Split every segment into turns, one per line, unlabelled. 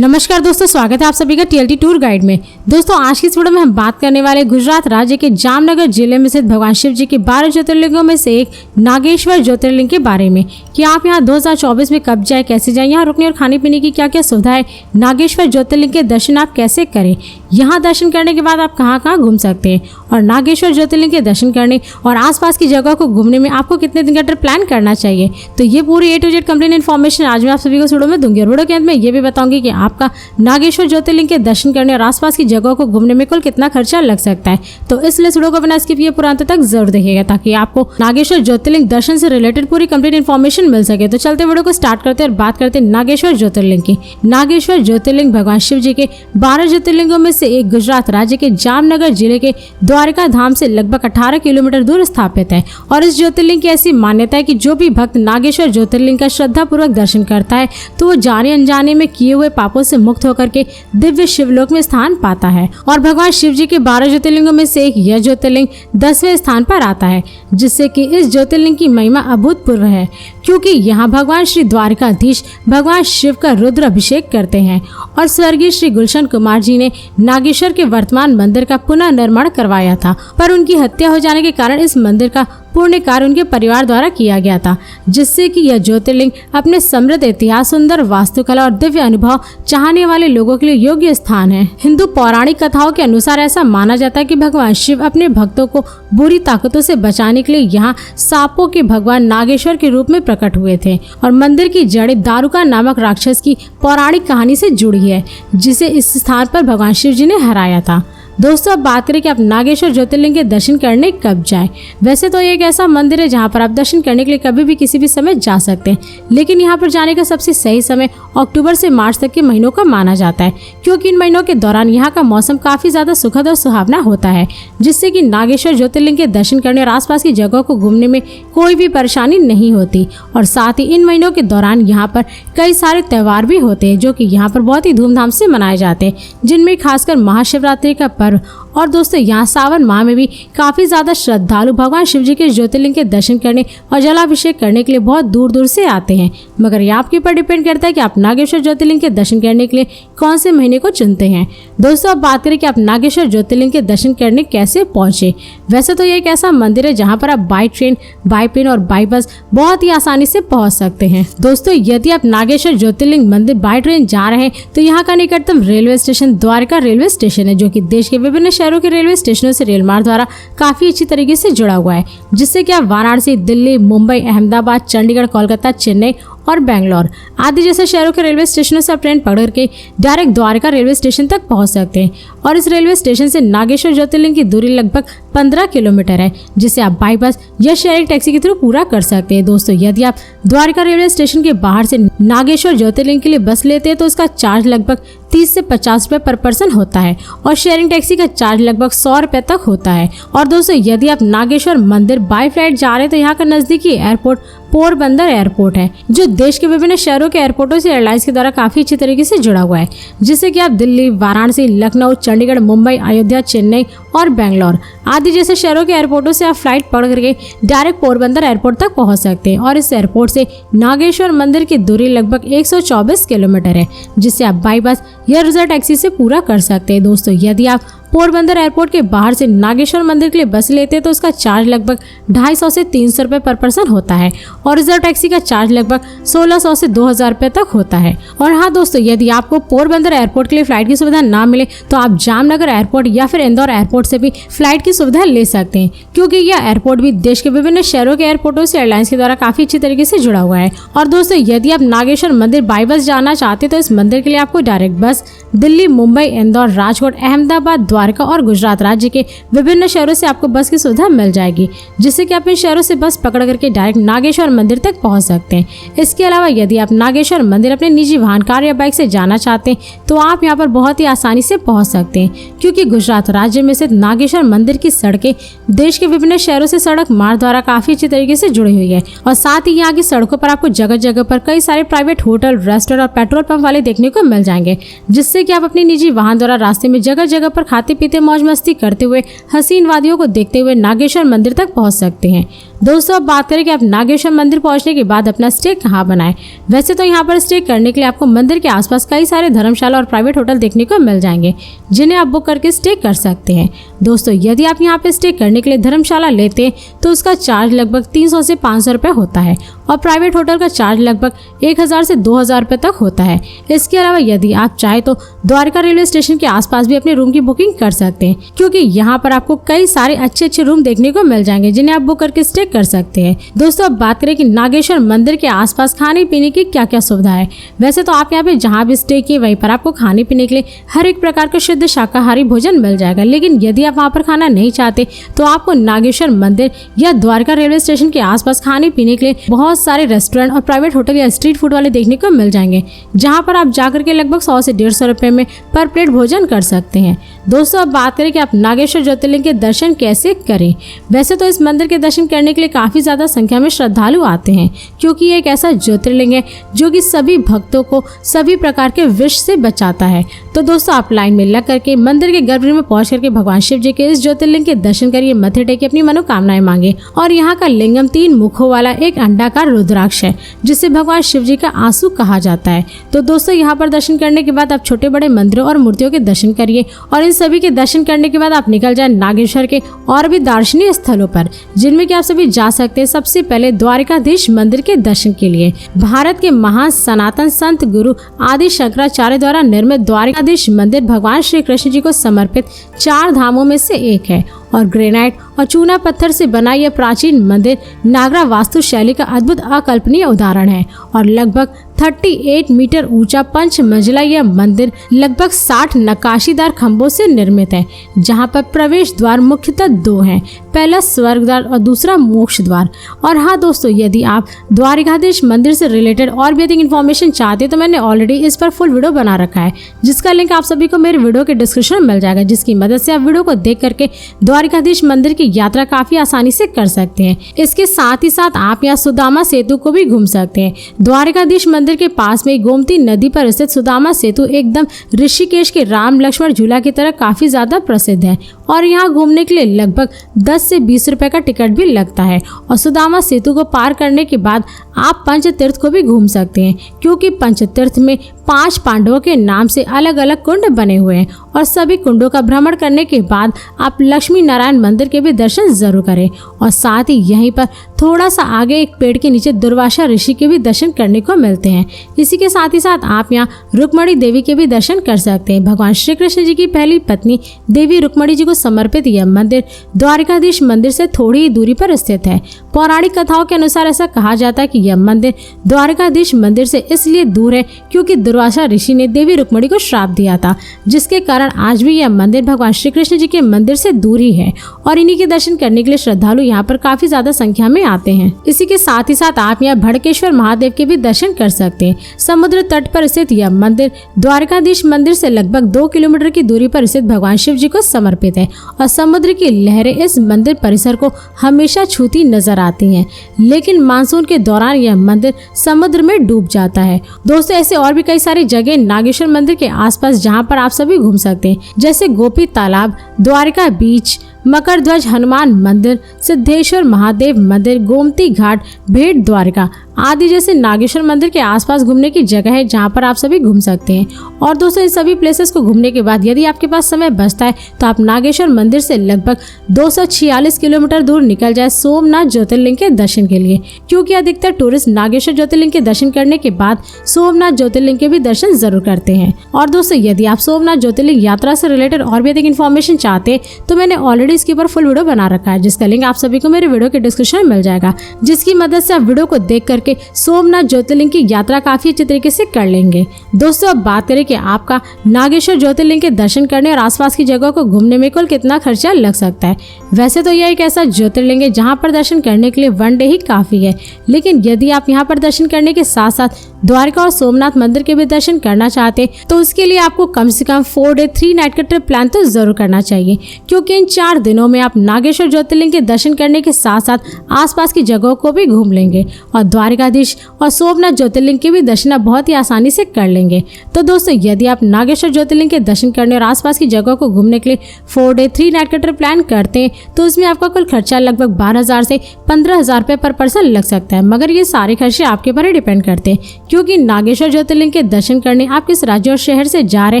नमस्कार दोस्तों, स्वागत है आप सभी का टीएलटी टूर गाइड में। दोस्तों आज की इस वीडियो में हम बात करने वाले गुजरात राज्य के जामनगर जिले में स्थित भगवान शिव जी के 12 ज्योतिर्लिंगों में से एक नागेश्वर ज्योतिर्लिंग के बारे में कि आप यहाँ 2024 में कब जाए, कैसे जाए, यहाँ रुकने और खाने पीने की क्या क्या सुविधा है, नागेश्वर ज्योतिर्लिंग के दर्शन आप कैसे करें, यहाँ दर्शन करने के बाद आप कहाँ घूम सकते हैं और नागेश्वर ज्योतिर्लिंग के दर्शन करने और आसपास की जगह को घूमने में आपको कितने दिन का ट्रिप प्लान करना चाहिए। तो ये पूरी A to Z complete information आज मैं आप सभी को इस वीडियो में दूंगी और वीडियो के अंत में ये भी बताऊंगी कि आपका नागेश्वर ज्योतिर्लिंग के दर्शन करने और आसपास की जगहों को घूमने में कुल कितना खर्चा लग सकता है। तो इसलिए वीडियो को बिना स्किप किए पूरा अंत तक जरूर देखिएगा ताकि आपको नागेश्वर ज्योतिर्लिंग दर्शन से रिलेटेड पूरी कंप्लीट इन्फॉर्मेशन मिल सके। तो चलते वीडियो को स्टार्ट करते हैं और बात करते हैं नागेश्वर ज्योतिर्लिंग की। नागेश्वर ज्योतिर्लिंग भगवान शिव जी के 12 ज्योतिर्लिंगों में से एक गुजरात राज्य के जामनगर जिले के द्वारिका धाम से लगभग 18 किलोमीटर दूर स्थापित है और इस ज्योतिर्लिंग की ऐसी मान्यता है कि जो भी भक्त नागेश्वर ज्योतिर्लिंग का श्रद्धा पूर्वक दर्शन करता है तो वो जाने अनजाने में किए हुए पापों से मुक्त होकर के दिव्य शिवलोक में स्थान पाता है। और भगवान शिव जी के 12 ज्योतिर्लिंगों में से एक यह ज्योतिर्लिंग 10वें स्थान पर आता है, जिससे कि इस ज्योतिर्लिंग की महिमा अभूतपूर्व है क्योंकि यहाँ भगवान श्री द्वारकाधीश भगवान शिव का रुद्र अभिषेक करते हैं और स्वर्गीय श्री गुलशन कुमार जी ने नागेश्वर के वर्तमान मंदिर का पुनः निर्माण करवाया था, पर उनकी हत्या हो जाने के कारण इस मंदिर का पूर्ण कार्य उनके परिवार द्वारा किया गया था, जिससे कि यह ज्योतिर्लिंग अपने समृद्ध इतिहास, सुंदर वास्तुकला और दिव्य अनुभव चाहने वाले लोगों के लिए योग्य स्थान है। हिंदू पौराणिक कथाओं के अनुसार ऐसा माना जाता है कि भगवान शिव अपने भक्तों को बुरी ताकतों से बचाने के लिए यहाँ सांपों के भगवान नागेश्वर के रूप में प्रकट हुए थे और मंदिर की जड़ें दारुका नामक राक्षस की पौराणिक कहानी से जुड़ी है, जिसे इस स्थान पर भगवान शिव जी ने हराया था। दोस्तों अब बात करें कि आप नागेश्वर ज्योतिर्लिंग के दर्शन करने कब जाएं। वैसे तो ये एक ऐसा मंदिर है जहां पर आप दर्शन करने के लिए कभी भी किसी भी समय जा सकते हैं, लेकिन यहां पर जाने का सबसे सही समय अक्टूबर से मार्च तक के महीनों का माना जाता है क्योंकि इन महीनों के दौरान यहाँ का मौसम काफी ज्यादा सुखद और सुहावना होता है, जिससे कि नागेश्वर ज्योतिर्लिंग के दर्शन करने और आसपास की जगहों को घूमने में कोई भी परेशानी नहीं होती। और साथ ही इन महीनों के दौरान यहाँ पर कई सारे त्योहार भी होते हैं जो कि यहाँ पर बहुत ही धूमधाम से मनाए जाते हैं, जिनमें खासकर महाशिवरात्रि का पर्व और दोस्तों यहाँ सावन माह में भी काफी ज्यादा श्रद्धालु भगवान शिव जी के ज्योतिर्लिंग के दर्शन करने और जलाभिषेक करने के लिए बहुत दूर दूर से आते हैं। मगर ये आपके ऊपर डिपेंड करता है कि आप नागेश्वर ज्योतिर्लिंग के दर्शन करने के लिए कौन से महीने को चुनते हैं। दोस्तों अब बात करें कि आप नागेश्वर ज्योतिर्लिंग के दर्शन करने कैसे पहुंचे। वैसे तो ये एक ऐसा मंदिर है जहाँ पर आप बाई ट्रेन, बाई प्लेन और बाई बस बहुत ही आसानी से पहुंच सकते हैं। दोस्तों यदि आप नागेश्वर ज्योतिर्लिंग मंदिर बाई ट्रेन जा रहे हैं तो यहाँ का निकटतम railway station Dwarka railway station है, जो कि देश के विभिन्न शहरों के रेलवे स्टेशनों से रेल मार्ग द्वारा काफी अच्छी तरीके से जुड़ा हुआ है, जिससे कि आप वाराणसी, दिल्ली, मुंबई, अहमदाबाद, चंडीगढ़, कोलकाता, चेन्नई और बेंगलोर आदि जैसे शहरों के रेलवे स्टेशनों से आप ट्रेन पकड़ के डायरेक्ट द्वारका रेलवे स्टेशन तक पहुंच सकते हैं। और इस रेलवे स्टेशन से नागेश्वर ज्योतिर्लिंग की दूरी लगभग 15 किलोमीटर है, जिसे आप बाई बस या शेयरिंग टैक्सी के थ्रू पूरा कर सकते हैं। दोस्तों यदि आप द्वारका रेलवे स्टेशन के बाहर से नागेश्वर ज्योतिर्लिंग के लिए बस लेते हैं तो उसका चार्ज लगभग 30 से 50 रुपए पर पर्सन होता है और शेयरिंग टैक्सी का चार्ज लगभग 100 रुपए तक होता है। और दोस्तों यदि आप नागेश्वर मंदिर बाय फ्लाइट जा रहे हैं तो यहाँ का नजदीकी एयरपोर्ट पोरबंदर एयरपोर्ट है, जो देश के विभिन्न शहरों के एयरपोर्टों से एयरलाइंस के द्वारा काफी अच्छी तरीके से जुड़ा हुआ है, जिससे कि आप दिल्ली, वाराणसी, लखनऊ, चंडीगढ़, मुंबई, अयोध्या, चेन्नई और बेंगलोर आदि जैसे शहरों के एयरपोर्टों से आप फ्लाइट पकड़ करके डायरेक्ट पोरबंदर एयरपोर्ट तक पहुंच सकते हैं। और इस एयरपोर्ट से नागेश्वर मंदिर की दूरी लगभग 124 किलोमीटर है, जिससे आप बाई बस या रिजर्व टैक्सी से पूरा कर सकते हैं। दोस्तों यदि आप पोरबंदर एयरपोर्ट के बाहर से नागेश्वर मंदिर के लिए बस लेते हैं तो उसका चार्ज लगभग 250 से 300 रुपए पर पर्सन होता है और रिजर्व टैक्सी का चार्ज लगभग 1600 से 2000 रुपए तक होता है। और हाँ दोस्तों, यदि आपको पोरबंदर एयरपोर्ट के लिए फ्लाइट की सुविधा ना मिले तो आप जामनगर एयरपोर्ट या फिर इंदौर एयरपोर्ट से भी फ्लाइट की सुविधा ले सकते हैं, क्योंकि यह एयरपोर्ट भी देश के विभिन्न शहरों के एयरपोर्टों से एयरलाइंस के द्वारा काफी अच्छी तरीके से जुड़ा हुआ है। और दोस्तों यदि आप नागेश्वर मंदिर बाई बस जाना चाहते हैं तो इस मंदिर के लिए आपको डायरेक्ट बस दिल्ली, मुंबई, इंदौर, राजकोट, अहमदाबाद, द्वारका और गुजरात राज्य के विभिन्न शहरों से आपको बस की सुविधा मिल जाएगी, जिससे कि आप इन शहरों से बस पकड़ करके डायरेक्ट नागेश्वर मंदिर तक पहुंच सकते हैं। इसके अलावा यदि आप नागेश्वर मंदिर अपने निजी वाहन, कार या बाइक से जाना चाहते हैं तो आप यहां पर बहुत ही आसानी से पहुंच सकते हैं, क्योंकि गुजरात राज्य में स्थित नागेश्वर मंदिर की सड़कें देश के विभिन्न शहरों से सड़क मार्ग द्वारा काफी अच्छी तरीके से जुड़ी हुई है। और साथ ही यहाँ की सड़कों पर आपको जगह जगह पर कई सारे प्राइवेट होटल, रेस्टोरेंट और पेट्रोल पंप वाले देखने को मिल जाएंगे, जिससे कि आप अपनी निजी वाहन द्वारा रास्ते में जगह जगह पर खाते पीते मौज मस्ती करते हुए हसीन वादियों को देखते हुए नागेश्वर मंदिर तक पहुंच सकते हैं। दोस्तों अब बात करें कि आप नागेश्वर मंदिर पहुंचने के बाद अपना स्टे कहाँ बनाएं। वैसे तो यहाँ पर स्टे करने के लिए आपको मंदिर के आसपास कई सारे धर्मशाला और प्राइवेट होटल देखने को मिल जाएंगे, जिन्हें आप बुक करके स्टे कर सकते हैं। दोस्तों यदि आप यहाँ पे स्टे करने के लिए धर्मशाला लेते हैं तो उसका चार्ज लगभग 300 से 500 रुपये होता है और प्राइवेट होटल का चार्ज लगभग 1000 से 2000 रुपये तक होता है। इसके अलावा यदि आप चाहे तो द्वारका रेलवे स्टेशन के आसपास भी अपने रूम की बुकिंग कर सकते हैं, क्योंकि यहाँ पर आपको कई सारे अच्छे रूम देखने को मिल जाएंगे, जिन्हें आप बुक करके स्टे कर सकते हैं। दोस्तों अब बात करें कि नागेश्वर मंदिर के आसपास खाने पीने की क्या क्या सुविधा है। वैसे तो आप यहाँ पे जहाँ भी स्टे किए वहीं पर आपको खाने पीने के लिए हर एक प्रकार का शुद्ध शाकाहारी भोजन मिल जाएगा, लेकिन यदि आप वहाँ पर खाना नहीं चाहते तो आपको नागेश्वर मंदिर या द्वारका रेलवे स्टेशन के आसपास खाने पीने के लिए बहुत सारे रेस्टोरेंट और प्राइवेट होटल या स्ट्रीट फूड वाले देखने को मिल जाएंगे, जहाँ पर आप जाकर के लगभग 100 से 150 रुपये में पर प्लेट भोजन कर सकते हैं। दोस्तों अब बात करें कि आप नागेश्वर ज्योतिर्लिंग के दर्शन कैसे करें। वैसे तो इस मंदिर के दर्शन करने के लिए काफी ज्यादा संख्या में श्रद्धालु आते हैं, क्योंकि ये एक ऐसा ज्योतिर्लिंग है जो कि सभी भक्तों को सभी प्रकार के विष से बचाता है। तो दोस्तों आप लाइन में लग करके मंदिर के गर्भगृह में पहुंच करके भगवान शिव जी के इस ज्योतिर्लिंग के दर्शन करिए, मत्थे टेके अपनी मनोकामनाएं मांगे। और यहाँ का लिंगम 3 मुखों वाला एक अंडाकार रुद्राक्ष है, जिसे भगवान शिव जी का आंसू कहा जाता है। तो दोस्तों यहाँ पर दर्शन करने के बाद आप छोटे बड़े मंदिरों और मूर्तियों के दर्शन करिए और इन सभी के दर्शन करने के बाद आप निकल जाए नागेश्वर के और भी दार्शनिक स्थलों पर, जिनमें कि आप सभी जा सकते हैं। सबसे पहले द्वारिकाधीश मंदिर के दर्शन के लिए भारत के महान सनातन संत गुरु आदि शंकराचार्य द्वारा निर्मित द्वारिकाधीश मंदिर भगवान श्री कृष्ण जी को समर्पित 4 धामों में से एक है और ग्रेनाइट और चूना पत्थर से बना यह प्राचीन मंदिर नागरा वास्तु शैली का अद्भुत अकल्पनीय उदाहरण है और लगभग 38 मीटर ऊंचा 5 मंजिला यह मंदिर लगभग 60 नक्काशीदार खंभों से निर्मित है, जहां पर प्रवेश द्वार मुख्यतः 2 हैं, पहला स्वर्ग द्वार और दूसरा मोक्ष द्वार। और हाँ दोस्तों, यदि आप द्वारिकाधीश मंदिर से रिलेटेड और भी अधिक इन्फॉर्मेशन चाहते हैं तो मैंने ऑलरेडी इस पर फुल वीडियो बना रखा है, जिसका लिंक आप सभी को मेरे वीडियो के डिस्क्रिप्शन में मिल जाएगा, जिसकी मदद से आप वीडियो को देख करके द्वारिकाधीश मंदिर की यात्रा काफी आसानी से कर सकते हैं। इसके साथ ही साथ आप यहाँ सुदामा सेतु को भी घूम सकते हैं। द्वारिकाधीश मंदिर के पास में गोमती नदी पर स्थित सुदामा सेतु एकदम ऋषिकेश के राम लक्ष्मण झूला की तरह काफी ज्यादा प्रसिद्ध है और यहाँ घूमने के लिए लगभग 10 से 20 रुपए का टिकट भी लगता है। और सुदामा सेतु को पार करने के बाद आप पंचतीर्थ को भी घूम सकते हैं, क्योंकि पंचतीर्थ में 5 पांडवों के नाम से अलग अलग कुंड बने हुए हैं और सभी कुंडों का भ्रमण करने के बाद आप लक्ष्मी नारायण मंदिर के भी दर्शन जरूर करें। और साथ ही यहीं पर थोड़ा सा आगे एक पेड़ के नीचे दुर्वासा ऋषि के भी दर्शन करने को मिलते हैं। इसी के साथ ही साथ आप यहाँ रुक्मणी देवी के भी दर्शन कर सकते हैं। भगवान श्री कृष्ण जी की पहली पत्नी देवी रुक्मणी जी को समर्पित यह मंदिर द्वारिकाधीश मंदिर से थोड़ी ही दूरी पर स्थित है। पौराणिक कथाओं के अनुसार ऐसा कहा जाता है कि यह मंदिर द्वारिकाधीश मंदिर से इसलिए दूर है क्योंकि दुर्वासा ऋषि ने देवी रुक्मणी को श्राप दिया था, जिसके कारण आज भी यह मंदिर भगवान श्री कृष्ण जी के मंदिर से दूर ही है और इन्हीं के दर्शन करने के लिए श्रद्धालु यहाँ पर काफी ज्यादा संख्या में आते हैं। इसी के साथ ही साथ आप यहाँ भड़केश्वर महादेव के भी दर्शन कर सकते हैं। समुद्र तट पर स्थित यह मंदिर द्वारिकाधीश मंदिर से लगभग 2 किलोमीटर की दूरी पर स्थित भगवान शिव जी को समर्पित है और समुद्र की लहरें इस मंदिर परिसर को हमेशा छूती नजर आती हैं, लेकिन मानसून के दौरान यह मंदिर समुद्र में डूब जाता है। दोस्तों ऐसे और भी कई सारी जगह नागेश्वर मंदिर के आसपास जहां पर आप सभी घूम सकते हैं, जैसे गोपी तालाब, द्वारका बीच, मकर ध्वज हनुमान मंदिर, सिद्धेश्वर महादेव मंदिर, गोमती घाट, भेट द्वारका आदि जैसे नागेश्वर मंदिर के आसपास घूमने की जगह है जहां पर आप सभी घूम सकते हैं। और दोस्तों इन सभी प्लेसेस को घूमने के बाद यदि आपके पास समय बचता है तो आप नागेश्वर मंदिर से लगभग 246 किलोमीटर दूर निकल जाए सोमनाथ ज्योतिर्लिंग के दर्शन के लिए, क्योंकि अधिकतर टूरिस्ट नागेश्वर ज्योतिर्लिंग के दर्शन करने के बाद सोमनाथ ज्योतिर्लिंग के भी दर्शन जरूर करते हैं। और दोस्तों यदि आप सोमनाथ ज्योतिर्लिंग यात्रा से रिलेटेड और भी अधिक इन्फॉर्मेशन चाहते हैं तो मैंने ऑलरेडी इसके ऊपर फुल वीडियो बना रखा है, जिसका लिंक आप सभी को मेरे वीडियो के डिस्क्रिप्शन में मिल जाएगा, जिसकी मदद से आप वीडियो को देख करके सोमनाथ ज्योतिर्लिंग की यात्रा काफी अच्छे तरीके से कर लेंगे। दोस्तों अब बात करें कि आपका नागेश्वर ज्योतिर्लिंग के दर्शन करने और आसपास की जगहों को घूमने में कुल कितना खर्चा लग सकता है। वैसे तो यह एक ऐसा ज्योतिर्लिंग है जहां पर दर्शन करने के लिए 1 डे ही काफी है, लेकिन यदि आप यहां पर दर्शन करने के साथ साथ द्वारका और सोमनाथ मंदिर के भी दर्शन करना चाहते तो उसके लिए आपको कम से कम 4 डे 3 नाइट का ट्रिप प्लान तो जरूर करना चाहिए, क्योंकि इन 4 दिनों में आप नागेश्वर ज्योतिर्लिंग के दर्शन करने के साथ साथ आसपास की जगहों को भी घूम लेंगे और द्वारका द्वारिकाधीश और सोमनाथ ज्योतिर्लिंग के भी दर्शन आप बहुत ही आसानी से कर लेंगे। तो दोस्तों यदि आप नागेश्वर ज्योतिर्लिंग के दर्शन करने और आसपास की जगह को घूमने के लिए 4 डे 3 नाइट का ट्रिप प्लान करते हैं तो उसमें आपका कुल खर्चा लगभग 12,000 से 15,000 रुपये पर पर्सन लग सकता है। मगर ये सारे खर्चे आपके ऊपर ही डिपेंड करते हैं, क्योंकि नागेश्वर ज्योतिर्लिंग के दर्शन करने आप किस राज्य और शहर से जा रहे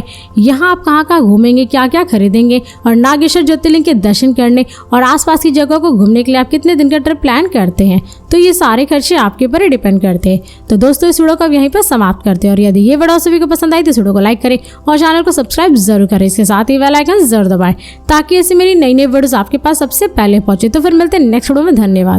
हैं, यहाँ आप कहाँ कहाँ घूमेंगे, क्या क्या खरीदेंगे, और नागेश्वर ज्योतिर्लिंग के दर्शन करने और आसपास की जगह को घूमने के लिए आप कितने दिन का ट्रिप प्लान करते हैं, तो ये सारे खर्चे आपके ऊपर ही डिपेंड करते हैं। तो दोस्तों इस वीडियो को अब यहीं पर समाप्त करते हैं, और यदि ये वीडियो सभी को पसंद आई तो इस वीडियो को लाइक करें और चैनल को सब्सक्राइब जरूर करें। इसके साथ ही बेल आइकन जरूर दबाएं ताकि ऐसी मेरी नई वीडियोस आपके पास सबसे पहले पहुंचे। तो फिर मिलते हैं नेक्स्ट वीडियो में। धन्यवाद।